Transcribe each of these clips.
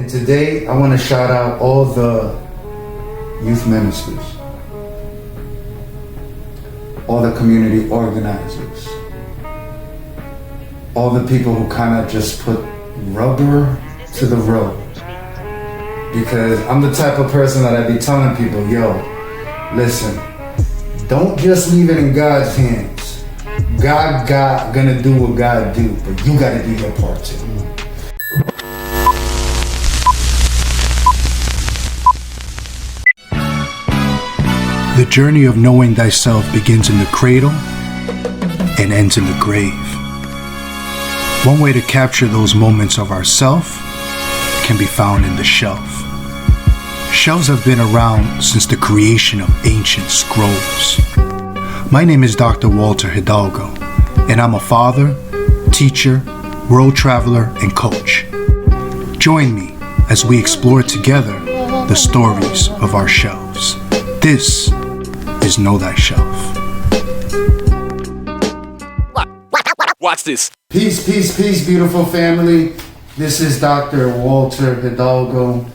And today I want to shout out all the youth ministers, all the community organizers, all the people who kind of just put rubber to the road. Because I'm the type of person that I be telling people, yo, listen, don't just leave it in God's hands. God gonna do what God do, but you gotta do your part too. The journey of knowing thyself begins in the cradle and ends in the grave. One way to capture those moments of ourself can be found in the shelf. Shelves have been around since the creation of ancient scrolls. My name is Dr. Walter Hidalgo, and I'm a father, teacher, world traveler, and coach. Join me as we explore together the stories of our shelves. This is Know Thyself. Watch this. Peace, peace, peace, beautiful family. This is Dr. Walter Hidalgo,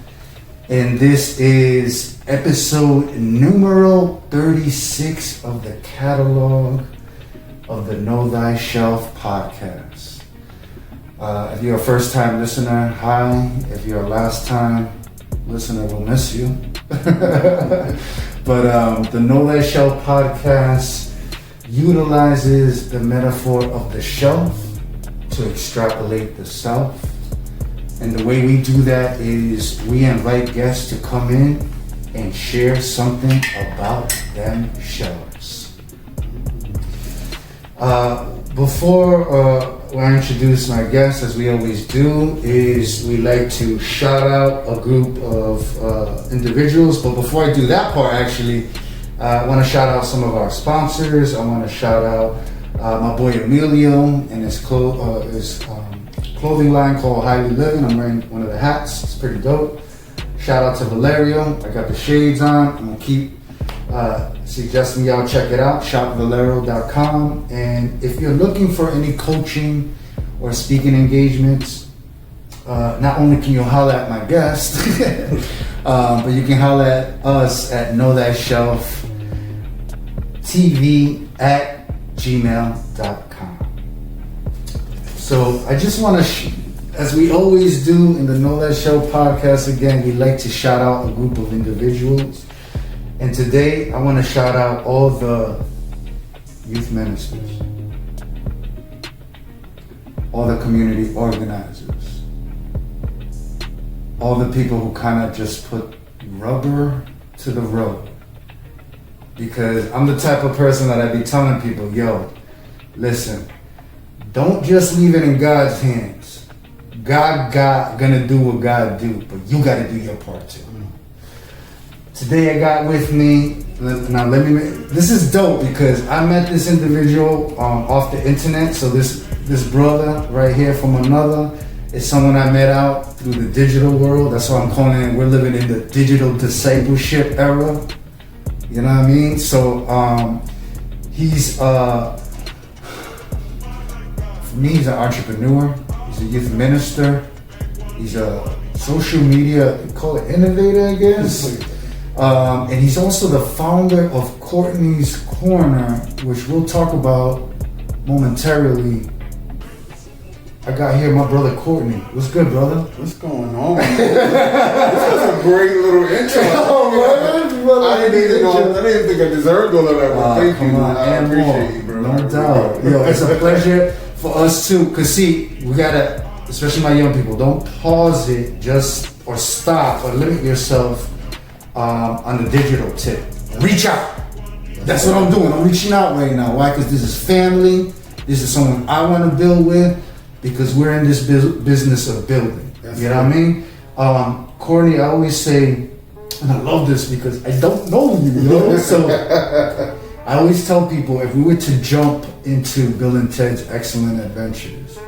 and this is episode numero 36 of the catalog of the Know Thyself podcast. If you're a first-time listener, hi. If you're a last-time listener, we'll miss you. But the Know Thyself podcast utilizes the metaphor of the shelf to extrapolate the self. And the way we do that is we invite guests to come in and share something about themselves. Before I introduce my guests, as we always do, is we like to shout out a group of individuals. But before I do that part, actually, I want to shout out some of our sponsors. I want to shout out my boy Emilio and his clothing line called Highly Living. I'm wearing one of the hats. It's pretty dope. Shout out to Valerio. I got the shades on. I'm going to keep suggesting y'all check it out. Shopvalero.com. And if you're looking for any coaching or speaking engagements, not only can you holler at my guest, but you can holler at us at knowthyselftv@gmail.com. So I just want to, as we always do in the Know Thyself podcast, again, we like to shout out a group of individuals. And today I want to shout out all the youth ministers, all the community organizers, all the people who kind of just put rubber to the road. Because I'm the type of person that I be telling people, yo, listen, don't just leave it in God's hands. God gonna do what God do, but you gotta do your part too. Today I got with me, this is dope because I met this individual off the internet. So this brother right here from another is someone I met out through the digital world. That's why I'm calling it, we're living in the digital discipleship era. You know what I mean? So he's for me, he's an entrepreneur, he's a youth minister, he's a social media, they call it innovator, I guess. And he's also the founder of Courtney's Corner, which we'll talk about momentarily. I got here my brother Courtney. What's good, brother? What's going on? This was a great little intro. I didn't think I deserved all of that. Thank you. I appreciate you, bro. No doubt. Yo, it's a pleasure for us too. Cause see, we gotta, especially my young people, don't pause it or stop or limit yourself on the digital tip. Reach out. That's what I'm doing. I'm reaching out right now. Why? Because this is family. This is someone I want to build with. Because we're in this business of building. You know what I mean? Courtney, I always say, and I love this because I don't know you, So I always tell people, if we were to jump into Bill and Ted's Excellent Adventures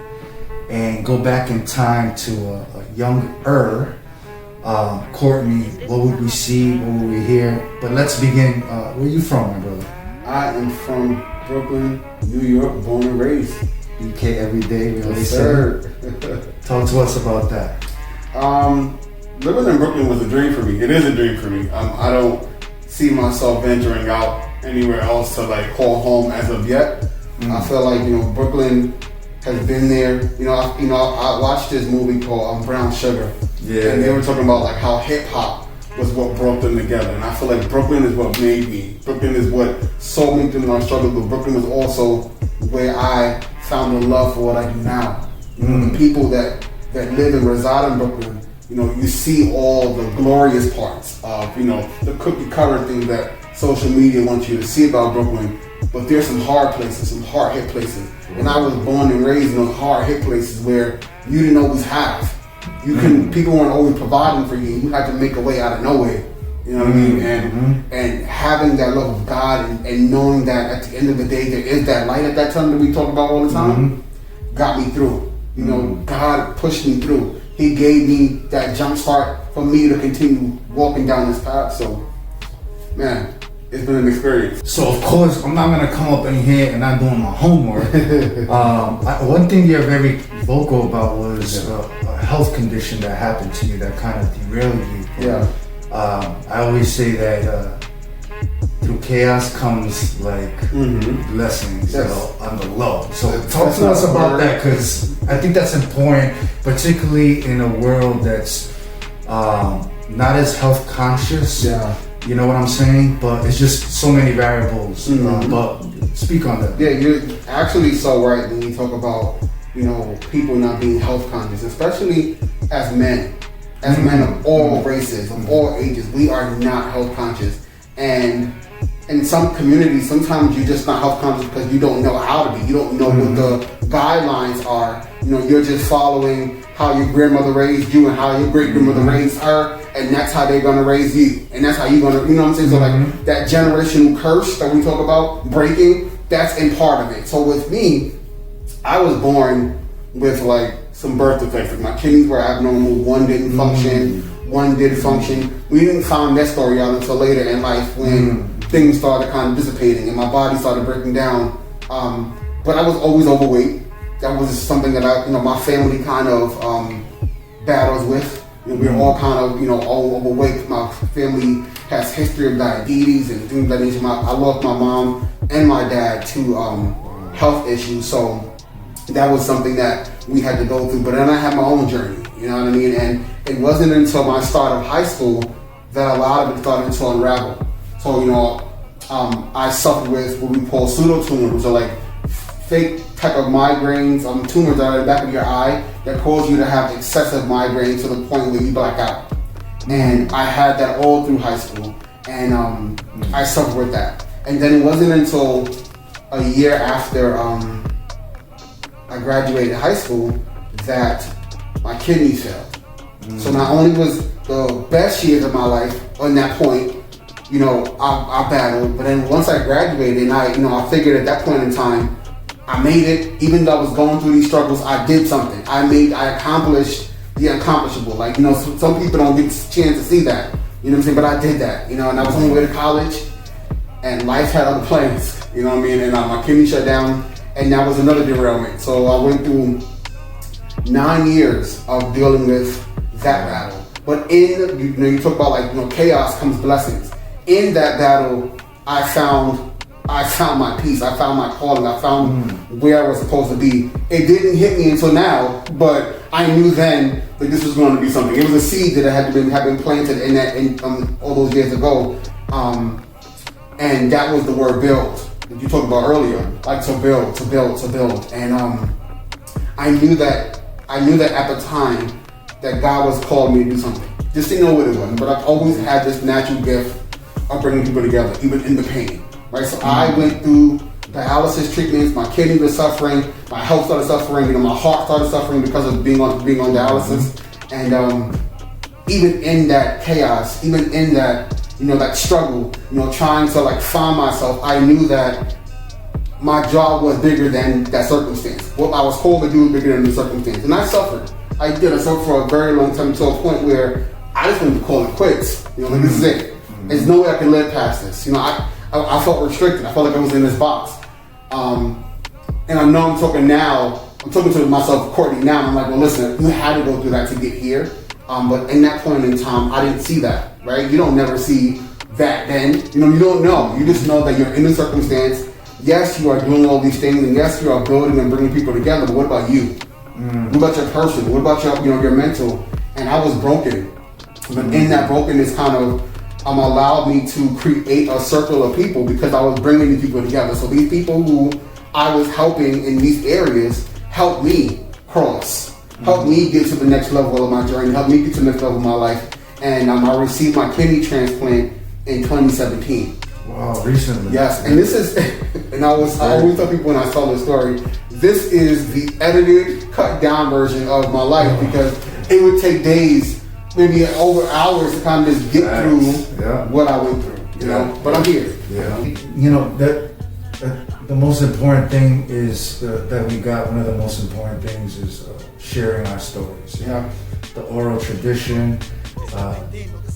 and go back in time to a younger Courtney, what would we see? What would we hear? But let's begin. Where are you from, my brother? I am from Brooklyn, New York, born and raised. BK every day, we always Yes, sir. say. Talk to us about that. living in Brooklyn was a dream for me. It is a dream for me. I don't see myself venturing out anywhere else to like call home as of yet. I feel like, you know, Brooklyn has been there. I watched this movie called Brown Sugar. Yeah. And they were talking about like how hip hop was what brought them together. And I feel like Brooklyn is what made me. Brooklyn is what saw me through my struggle, but Brooklyn was also where I found the love for what I do now. You know, the people that live and reside in Brooklyn, you know, you see all the glorious parts of, you know, the cookie cutter thing that social media wants you to see about Brooklyn. But there's some hard places, some hard hit places. And I was born and raised in those hard hit places where you didn't always have. People weren't always providing for you. You had to make a way out of nowhere. You know what I mean? And having that love of God and knowing that at the end of the day there is that light at that tunnel that we talk about all the time, got me through. You know, God pushed me through. He gave me that jump start for me to continue walking down this path. So, man, it's been an experience. So of course, I'm not gonna come up in here and not doing my homework. One thing you're very vocal about was a health condition that happened to you that kind of derailed you. Yeah. I always say that through chaos comes like blessings on the low. So talk to us about that, because I think that's important, particularly in a world that's not as health conscious. Yeah. You know what I'm saying? But it's just so many variables. But speak on that. Yeah, you're actually so right when you talk about, you know, people not being health conscious, especially as men. As men of all races, of all ages, we are not health conscious. And in some communities, sometimes you're just not health conscious because you don't know how to be. You don't know what the guidelines are. You know, you're just following how your grandmother raised you and how your great grandmother raised her, and that's how they're gonna raise you. And that's how you're gonna, you know what I'm saying? So like that generational curse that we talk about breaking, that's in part of it. So with me, I was born with like some birth defects. Like my kidneys were abnormal, one didn't function, one did function. We didn't find that story out until later in life when things started kind of dissipating and my body started breaking down. But I was always overweight. That was something that my family kind of battles with. You know, we're all kind of, all overweight. My family has history of diabetes and things like that. I lost my mom and my dad to health issues, so that was something that we had to go through. But then I had my own journey, you know what I mean? And it wasn't until my start of high school that a lot of it started to unravel. So, I suffered with what we call pseudotumors, which are like fake type of migraines, tumors that are in the back of your eye that cause you to have excessive migraines to the point where you black out. And I had that all through high school, and I suffered with that. And then it wasn't until a year after I graduated high school that my kidneys failed. So not only was the best years of my life on that point, I battled, but then once I graduated and I figured at that point in time, I made it. Even though I was going through these struggles, I did something. I accomplished the accomplishable. Like, some people don't get a chance to see that. You know what I'm saying? But I did that, and I was on the way to college, and life had other plans, you know what I mean? And my kidney shut down, and that was another derailment. So I went through 9 years of dealing with that battle. But you talk about chaos comes blessings. In that battle, I found my peace. I found my calling. I found where I was supposed to be. It didn't hit me until now, but I knew then that this was going to be something. It was a seed that had been planted in all those years ago, and that was the word build that you talked about earlier. Like to build. And I knew that at the time that God was calling me to do something. Just didn't know what it was, but I've always had this natural gift of bringing people together, even in the pain. Right, so I went through dialysis treatments. My kidneys were suffering. My health started suffering. My heart started suffering because of being on dialysis. And even in that chaos, even in that that struggle, trying to find myself, I knew that my job was bigger than that circumstance. What I was called to do was bigger than the circumstance, and I suffered. I suffered for a very long time, to a point where I just wanted to call it quits. This is it. There's no way I can live past this. I felt restricted. I felt like I was in this box. And I know I'm talking to myself, Courtney, now. I'm like, well, listen, you had to go through that to get here. But in that point in time, I didn't see that, right? You don't never see that then. You don't know. You just know that you're in a circumstance. Yes, you are doing all these things, and yes, you are building and bringing people together, but what about you? What about your person? What about your mental? And I was broken. But in that brokenness kind of allowed me to create a circle of people because I was bringing these people together. So these people who I was helping in these areas helped me cross, helped me get to the next level of my journey, helped me get to the next level of my life. And I received my kidney transplant in 2017. Wow, recently. Yes, and this is, and I always tell people when I tell this story, this is the edited, cut down version of my life because it would take days, maybe over hours to kind of just get through what I went through, you know, but I'm here. Yeah. You know, the most important thing is that we got, one of the most important things is sharing our stories. Yeah. The oral tradition,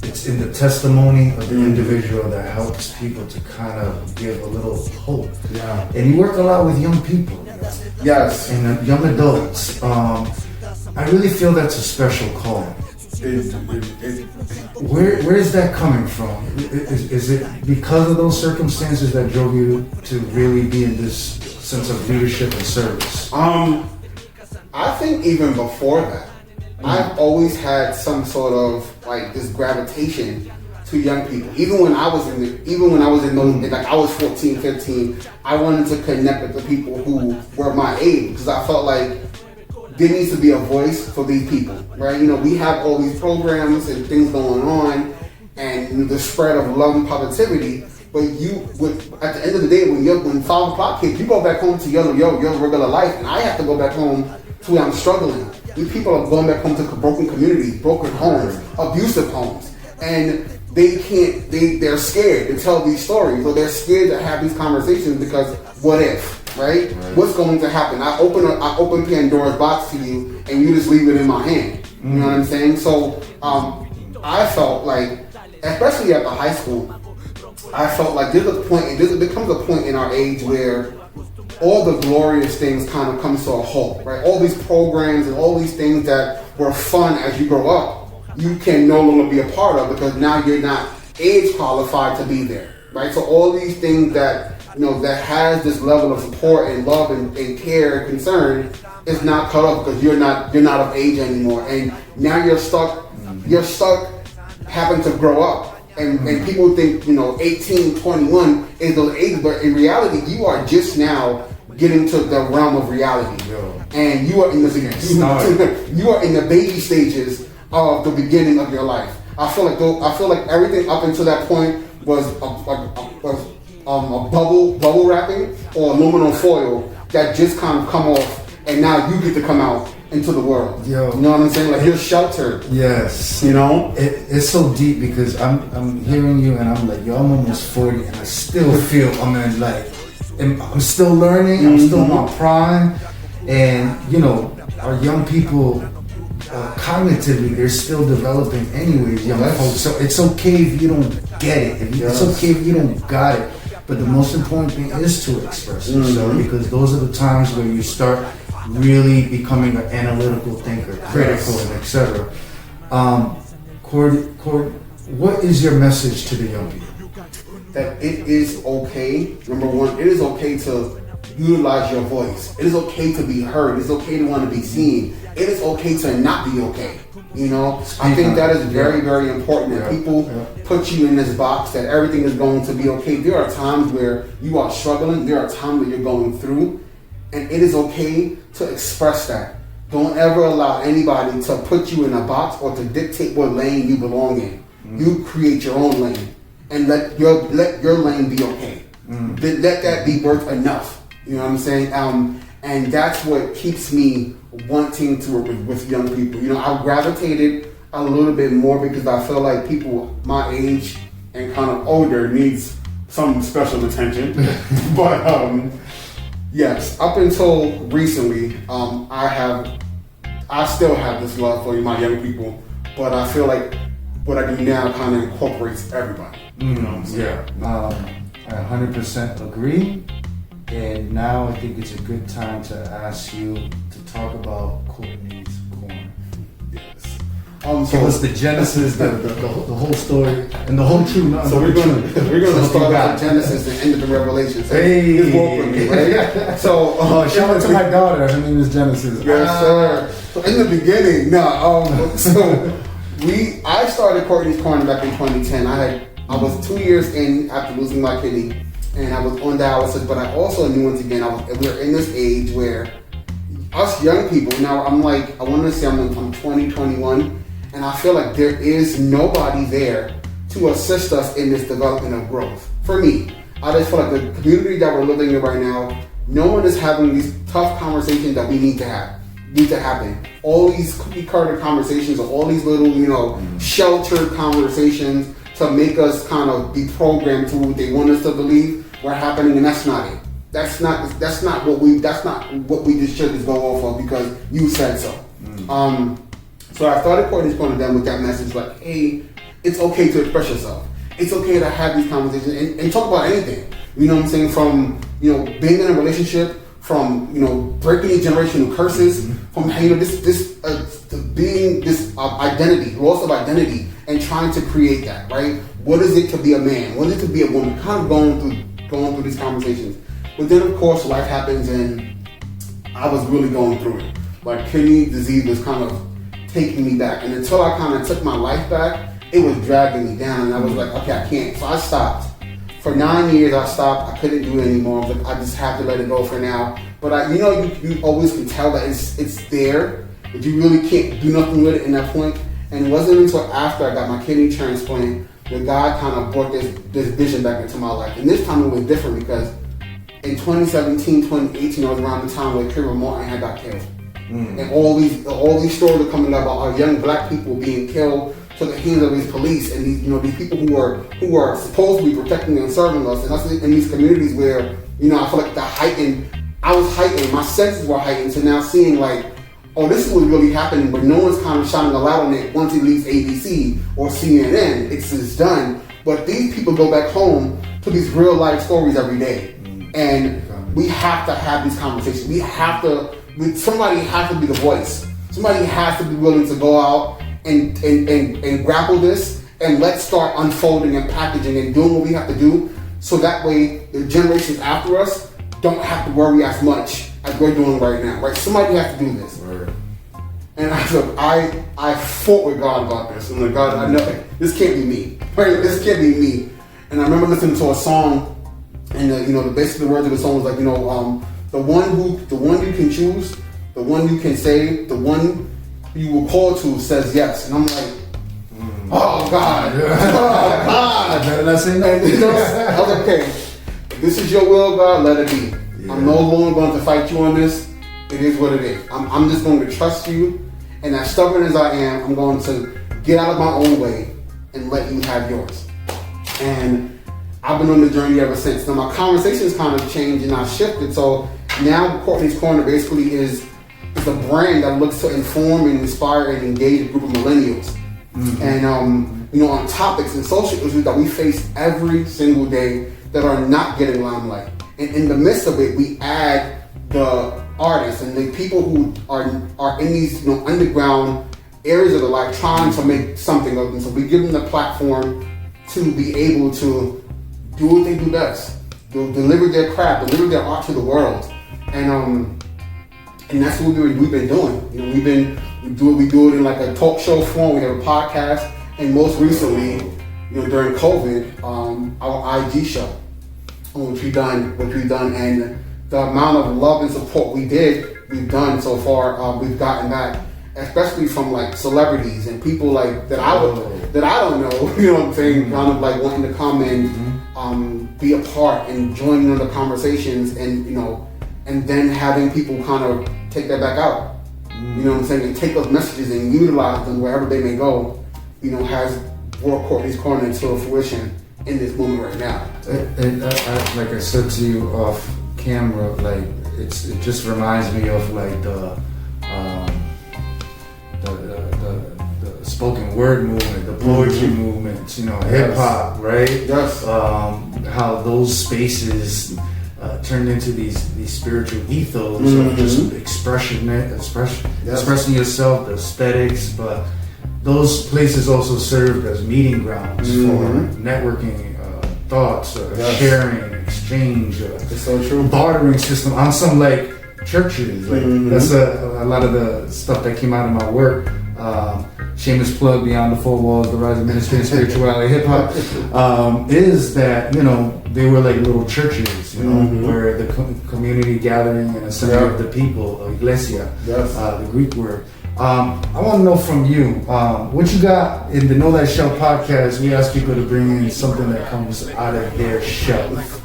it's in the testimony of the individual that helps people to kind of give a little hope. Yeah. And you work a lot with young people. You know? Yes. And young adults. I really feel that's a special calling. Where is that coming from? Is it because of those circumstances that drove you to really be in this sense of leadership and service? I think even before that, I've always had some sort of like this gravitation to young people. Even when I was in those, like I was 14, 15, I wanted to connect with the people who were my age because I felt like there needs to be a voice for these people, right? You know, we have all these programs and things going on and the spread of love and positivity, but at the end of the day, when 5 o'clock hits, you go back home to your regular life, and I have to go back home to where I'm struggling. These people are going back home to broken communities, broken homes, abusive homes, and they're scared to tell these stories, or they're scared to have these conversations because what if? Right? What's going to happen? I open Pandora's box to you, and you just leave it in my hand. You know what I'm saying? So I felt like, especially at the high school, I felt like there becomes a point in our age where all the glorious things kind of comes to a halt. Right? All these programs and all these things that were fun as you grow up, you can no longer be a part of because now you're not age qualified to be there. Right? So all these things that that has this level of support and love and care and concern is not cut off because you're not of age anymore, and now you're stuck having to grow up, and people think 18, 21 is the age, but in reality you are just now getting to the realm of reality. And you are in the baby stages of the beginning of your life. I feel like everything up until that point was a bubble wrapping or aluminum foil that just kind of come off, and now you get to come out into the world. You know what I'm saying? Like you're sheltered. Yes. It's so deep because I'm hearing you and I'm like, I'm almost 40 and I still feel I'm still learning. I'm still in my prime, and our young people. Cognitively, they're still developing anyways, young folks. So it's okay if you don't get it. It's okay if you don't got it. But the most important thing is to express yourself because those are the times where you start really becoming an analytical thinker, critical, and etc. Cord, what is your message to the young people? That it is okay. Number one, it is okay to utilize your voice. It is okay to be heard. It's okay to want to be seen. It is okay to not be okay. I think that is very, very important that people put you in this box that everything is going to be okay. There are times where you are struggling. There are times where you're going through, and it is okay to express that. Don't ever allow anybody to put you in a box or to dictate what lane you belong in. You create your own lane and let your lane be okay. Let that be worth enough. You know what I'm saying? And that's what keeps me wanting to work with young people. I gravitated a little bit more because I feel like people my age and kind of older needs some special attention. But yes, up until recently, I still have this love for my young people, but I feel like what I do now kind of incorporates everybody. I 100% agree. And now I think it's a good time to ask you to talk about Courtney's Corner. Yes. Give us the genesis, the whole story, and the whole truth. So we're gonna start out Genesis and end with the Revelation. So it's woke with me, right? So shout out to my daughter. Her name is Genesis. Yes, sir. So in the beginning, I started Courtney's Corner back in 2010. I was 2 years in after losing my kidney, and I was on dialysis. But I also knew once again we're in this age where us young people. Now I want to say I'm 20, 21. And I feel like there is nobody there to assist us in this development of growth. For me, I just feel like the community that we're living in right now, no one is having these tough conversations that we need to happen. All these cookie cutter conversations, or all these little, sheltered conversations to make us kind of be programmed to what they want us to believe were happening, and that's not it. That's not what we just should just go off of because you said so. So I started Courtney's Corner then with that message like, hey, it's okay to express yourself. It's okay to have these conversations and talk about anything. You know what I'm saying? From, being in a relationship, from, breaking these generational curses, from, being this identity, loss of identity, and trying to create that, right? What is it to be a man? What is it to be a woman? Kind of going through these conversations. But then, of course, life happens and I was really going through it. Like, kidney disease was kind of taking me back, and until I kind of took my life back, it was dragging me down, and I was like, okay, I can't. So I stopped. For 9 years, I stopped. I couldn't do it anymore. I was like, I just have to let it go for now. But you always can tell that it's there, but you really can't do nothing with it in that point. And it wasn't until after I got my kidney transplant that God kind of brought this vision back into my life. And this time it was different because in 2017, 2018, I was around the time where Trayvon Martin had got killed. And all these stories are coming up about our young black people being killed to the hands of these police and these people who are supposed to be protecting and serving us, and that's in these communities where I feel like I was heightened, my senses were heightened to now seeing like, oh, this is what's really happening, but no one's kind of shining a light on it once it leaves ABC or CNN. It's done. But these people go back home to these real life stories every day, and we have to have these conversations. Somebody has to be the voice. Somebody has to be willing to go out and grapple this, and let's start unfolding and packaging and doing what we have to do, so that way the generations after us don't have to worry as much as we're doing right now. Right? Somebody has to do this. Right. And I fought with God about this. I'm like, God, I know this can't be me. Right? This can't be me. And I remember listening to a song, and basically the words of the song was like, the one you can choose, the one you can save, the one you will call to says yes. And I'm like, oh God, oh God. Better not say no. I was like, okay, if this is your will, God, let it be. Yeah. I'm no longer going to fight you on this. It is what it is. I'm just going to trust you, and as stubborn as I am, I'm going to get out of my own way and let you have yours. And I've been on the journey ever since. Now my conversations kind of changed and I've shifted. So now Courtney's Corner basically is a brand that looks to inform and inspire and engage a group of millennials. And on topics and social issues that we face every single day that are not getting limelight. And in the midst of it, we add the artists and the people who are in these underground areas of their life trying to make something of them. So we give them the platform to be able to do what they do best. They'll deliver their craft, deliver their art to the world. And that's what we've been doing. We do it in like a talk show form. We have a podcast, and most recently, during COVID, our IG show, which we've done, and the amount of love and support we've done so far, we've gotten back, especially from like celebrities and people like that I don't know. You know what I'm saying? Kind of like wanting to come and be a part and join in the conversations, and then having people kind of take that back out. You know what I'm saying? And take those messages and utilize them wherever they may go, has brought Courtney's Corner into fruition in this moment right now. And like I said to you off camera, like it just reminds me of like the spoken word movement, the poetry movement, hip hop, right? Yes. How those spaces turned into these spiritual ethos of just expressing yourself, the aesthetics, but those places also served as meeting grounds for networking, thoughts, sharing, exchange, It's so true. bartering system on some like churches. Like that's a lot of the stuff that came out of my work. Shameless plug, Beyond the Four Walls, the Rise of Ministry and Spirituality Hip Hop, is that, you know, they were like little churches, you know, where the community gathering and assembly of the people, iglesia, the Greek word. I want to know from you, what you got in the Know Thy Shelf podcast. We ask people to bring in something that comes out of their shelf.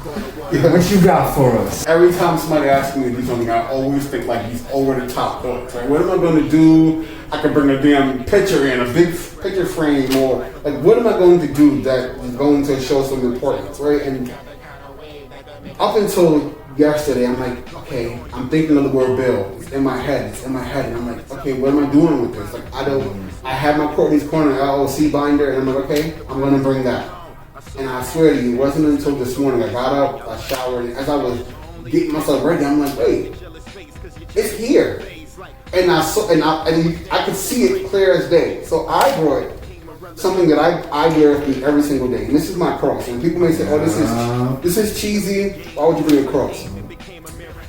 What you got for us? Every time somebody asks me to do something, I always think like these over the top thoughts. Like, what am I going to do? I could bring a damn picture in, a big picture frame, or like, what am I going to do that is going to show some importance, right? And up until yesterday, I'm like, okay, I'm thinking of the word bill. It's in my head, and I'm like, okay, what am I doing with this? Like, I have my Courtney's Corner LLC binder, and I'm like, okay, I'm going to bring that. And I swear to you, it wasn't until this morning I got up, I showered, and as I was getting myself ready, I'm like, wait, it's here. And I could see it clear as day. So I brought something that I wear with me every single day, and this is my cross. And people may say, "Oh, this is cheesy. Why would you bring a cross?"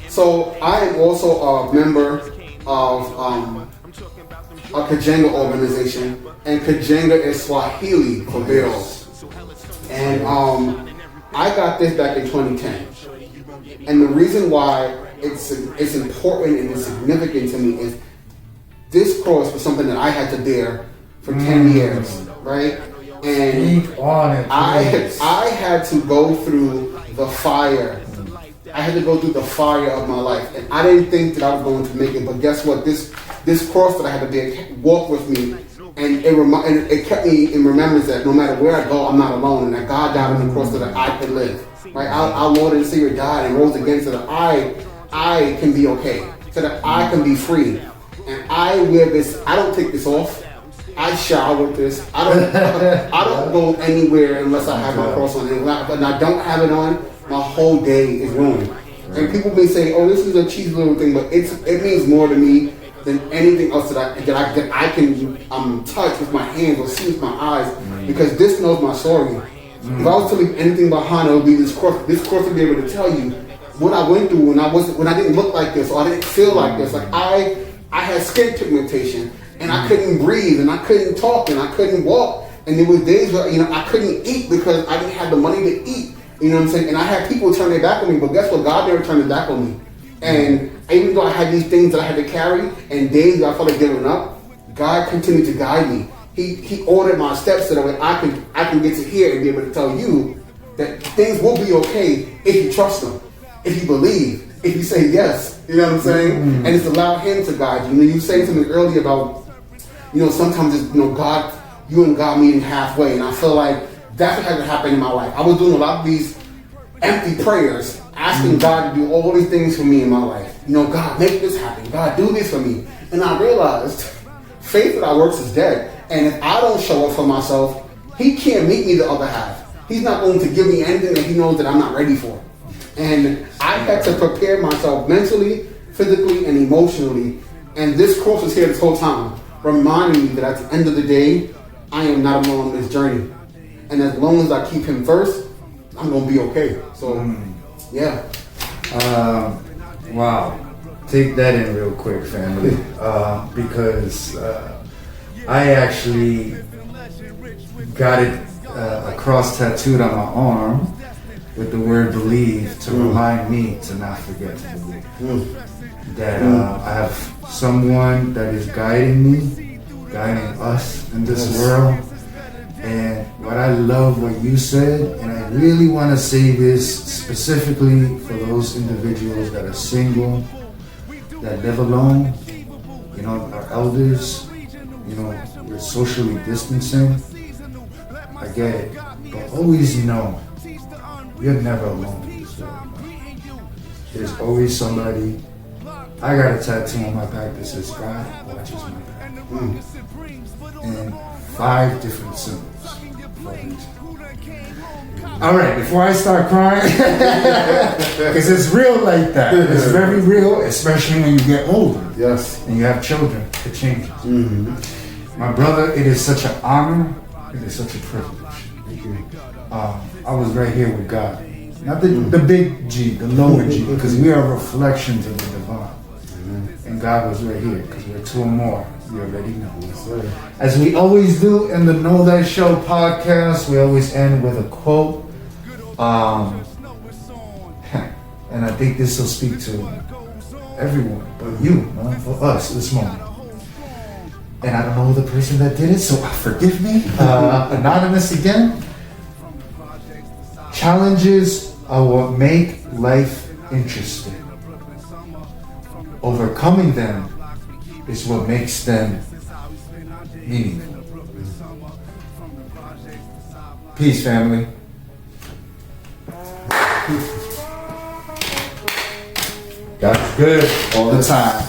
So I am also a member of a Kajenga organization, and Kajenga is Swahili for bills. And I got this back in 2010. And the reason why it's important and it's significant to me is this cross was something that I had to bear for 10 years, right? And Speak on it, I had to go through the fire. I had to go through the fire of my life, and I didn't think that I was going to make it. But guess what? This cross that I had to bear walked with me, and it kept me in remembrance that no matter where I go, I'm not alone, and that God died on the cross so that I could live. Right? Our Lord and Savior died and rose again so that I can be okay, so that I can be free. And I wear this. I don't take this off. I shower with this. I don't go anywhere unless I have my cross on. And when I don't have it on, my whole day is ruined. And people may say, "Oh, this is a cheesy little thing," but it means more to me than anything else that I can touch with my hands or see with my eyes, because this knows my story. If I was to leave anything behind, it would be this cross. This cross would be able to tell you what I went through when I didn't look like this, or I didn't feel like this. Like I had skin pigmentation, and I couldn't breathe, and I couldn't talk, and I couldn't walk, and there was days where I couldn't eat because I didn't have the money to eat. You know what I'm saying? And I had people turn their back on me, but guess what? God never turned his back on me. And even though I had these things that I had to carry, and days that I felt like giving up, God continued to guide me. He ordered my steps so that way I can get to here and be able to tell you that things will be okay if you trust him, if you believe, if you say yes. You know what I'm saying? And it's allow him to guide you. You were saying something earlier about, sometimes it's, God, you and God meeting halfway, and I feel like that's what had to happen in my life. I was doing a lot of these empty prayers, asking God to do all these things for me in my life. God, make this happen. God, do this for me. And I realized faith without works is dead. And if I don't show up for myself, he can't meet me the other half. He's not going to give me anything that he knows that I'm not ready for. And I had to prepare myself mentally, physically, and emotionally. And this cross was here this whole time, reminding me that at the end of the day, I am not alone on this journey. And as long as I keep him first, I'm going to be okay. So, yeah. Wow. Take that in real quick, family. Because I actually got it a cross tattooed on my arm with the word believe to remind me to not forget to believe. That I have someone that is guiding me, guiding us in this world. And what I love what you said, and I really want to say this specifically for those individuals that are single, that live alone, our elders, we're socially distancing. I get it, but always know you're never alone in this world. There's always somebody. I got a tattoo on my back that says God watches my back. And 5 different symbols. All right, before I start crying, because it's real like that. It's very real, especially when you get older. Yes. And you have children. It changes. My brother, it is such an honor. It is such a privilege. I was right here with God. Not the big G, the lower G, because we are reflections of the divine. And God was right here, because we're two or more. You already know. As we always do in the Know Thy Show podcast, we always end with a quote. And I think this will speak to everyone, but you, man, for us this moment. And I don't know who the person that did it, so forgive me. Anonymous again. Challenges are what make life interesting. Overcoming them is what makes them meaningful. Peace, family. God's good all the time.